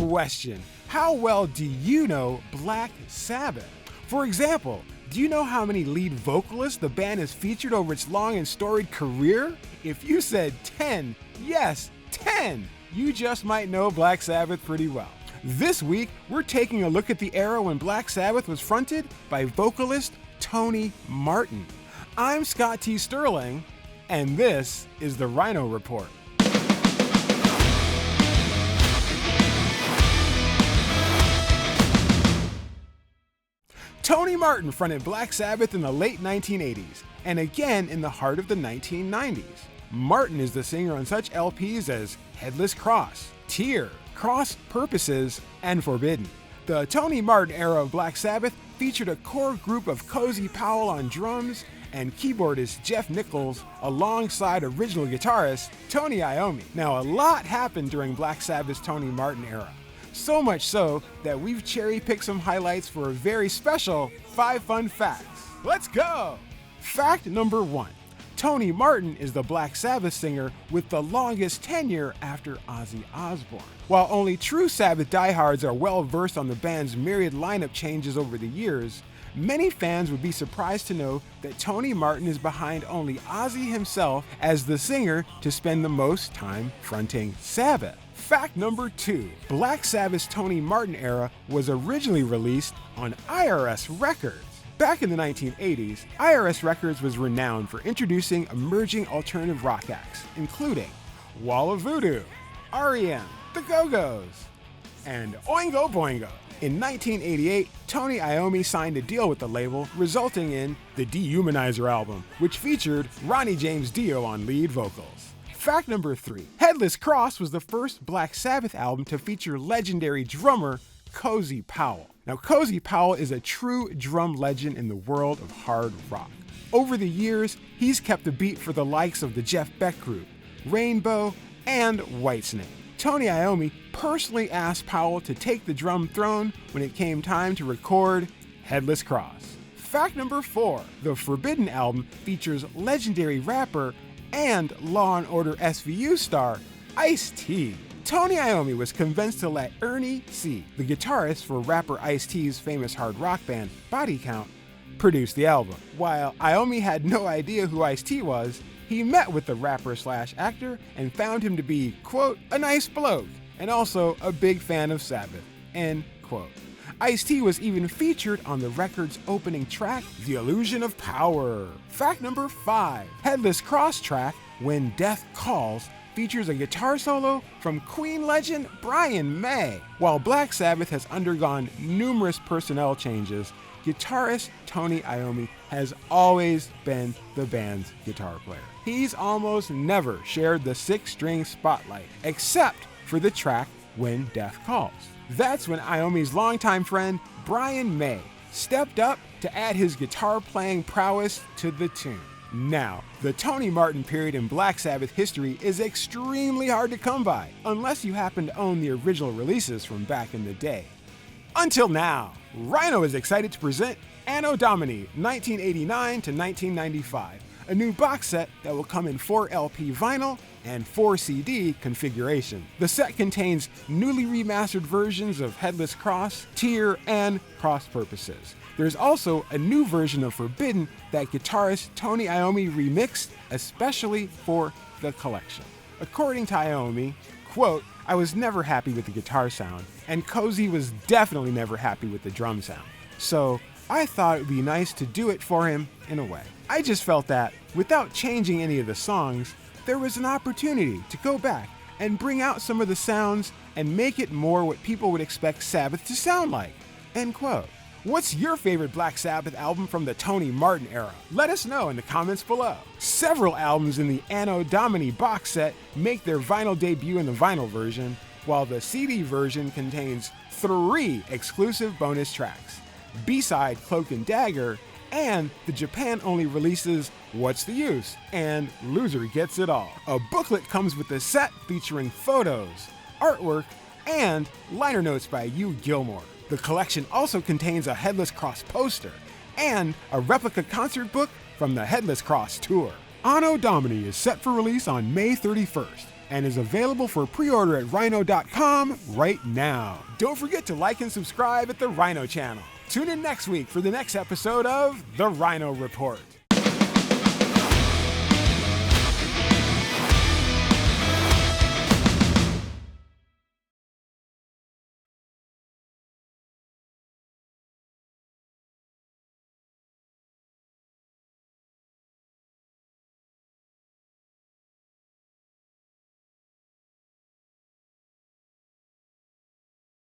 question. How well do you know Black Sabbath? For example, do you know how many lead vocalists the band has featured over its long and storied career? If you said 10, yes, 10, you just might know Black Sabbath pretty well. This week, we're taking a look at the era when Black Sabbath was fronted by vocalist Tony Martin. I'm Scott T. Sterling, and this is the RHINO Report. Tony Martin fronted Black Sabbath in the late 1980s, and again in the heart of the 1990s. Martin is the singer on such LPs as Headless Cross, Tear, Cross Purposes, and Forbidden. The Tony Martin era of Black Sabbath featured a core group of Cozy Powell on drums and keyboardist Jeff Nichols alongside original guitarist Tony Iommi. Now, a lot happened during Black Sabbath's Tony Martin era. So much so that we've cherry-picked some highlights for a very special 5 fun facts. Let's go! Fact number 1. Tony Martin is the Black Sabbath singer with the longest tenure after Ozzy Osbourne. While only true Sabbath diehards are well versed on the band's myriad lineup changes over the years, many fans would be surprised to know that Tony Martin is behind only Ozzy himself as the singer to spend the most time fronting Sabbath. Fact number 2. Black Sabbath's Tony Martin era was originally released on IRS Records. Back in the 1980s, IRS Records was renowned for introducing emerging alternative rock acts, including Wall of Voodoo, REM, The Go-Go's, and Oingo Boingo. In 1988, Tony Iommi signed a deal with the label, resulting in the Dehumanizer album, which featured Ronnie James Dio on lead vocals. Fact number 3. Headless Cross was the first Black Sabbath album to feature legendary drummer Cozy Powell. Now, Cozy Powell is a true drum legend in the world of hard rock. Over the years, he's kept the beat for the likes of the Jeff Beck Group, Rainbow, and Whitesnake. Tony Iommi personally asked Powell to take the drum throne when it came time to record Headless Cross. Fact number 4. The Forbidden album features legendary rapper and Law & Order SVU star Ice-T. Tony Iommi was convinced to let Ernie C., the guitarist for rapper Ice-T's famous hard rock band Body Count, produce the album. While Iommi had no idea who Ice-T was, he met with the rapper/actor and found him to be, quote, a nice bloke, and also a big fan of Sabbath, end quote. Ice-T was even featured on the record's opening track, The Illusion of Power. Fact number 5. Headless Cross track, When Death Calls, features a guitar solo from Queen legend Brian May. While Black Sabbath has undergone numerous personnel changes, guitarist Tony Iommi has always been the band's guitar player. He's almost never shared the 6-string spotlight, except for the track When Death Calls. That's when Iommi's longtime friend Brian May stepped up to add his guitar playing prowess to the tune. Now, the Tony Martin period in Black Sabbath history is extremely hard to come by, unless you happen to own the original releases from back in the day. Until now, RHINO is excited to present Anno Domini 1989 to 1995, a new box set that will come in 4 LP vinyl and 4 CD configuration. The set contains newly remastered versions of Headless Cross, Tear, and Cross Purposes. There's also a new version of Forbidden that guitarist Tony Iommi remixed especially for the collection. According to Iommi, quote, I was never happy with the guitar sound, and Cozy was definitely never happy with the drum sound. So I thought it would be nice to do it for him in a way. I just felt that, without changing any of the songs, there was an opportunity to go back and bring out some of the sounds and make it more what people would expect Sabbath to sound like, end quote. What's your favorite Black Sabbath album from the Tony Martin era? Let us know in the comments below. Several albums in the Anno Domini box set make their vinyl debut in the vinyl version, while the CD version contains 3 exclusive bonus tracks: B-side Cloak and Dagger, and the Japan-only releases What's the Use and Loser Gets It All. A booklet comes with the set featuring photos, artwork, and liner notes by Hugh Gilmore. The collection also contains a Headless Cross poster and a replica concert book from the Headless Cross tour. Anno Domini is set for release on May 31st, and is available for pre-order at RHINO.com right now. Don't forget to like and subscribe at the RHINO channel. Tune in next week for the next episode of the RHINO Report.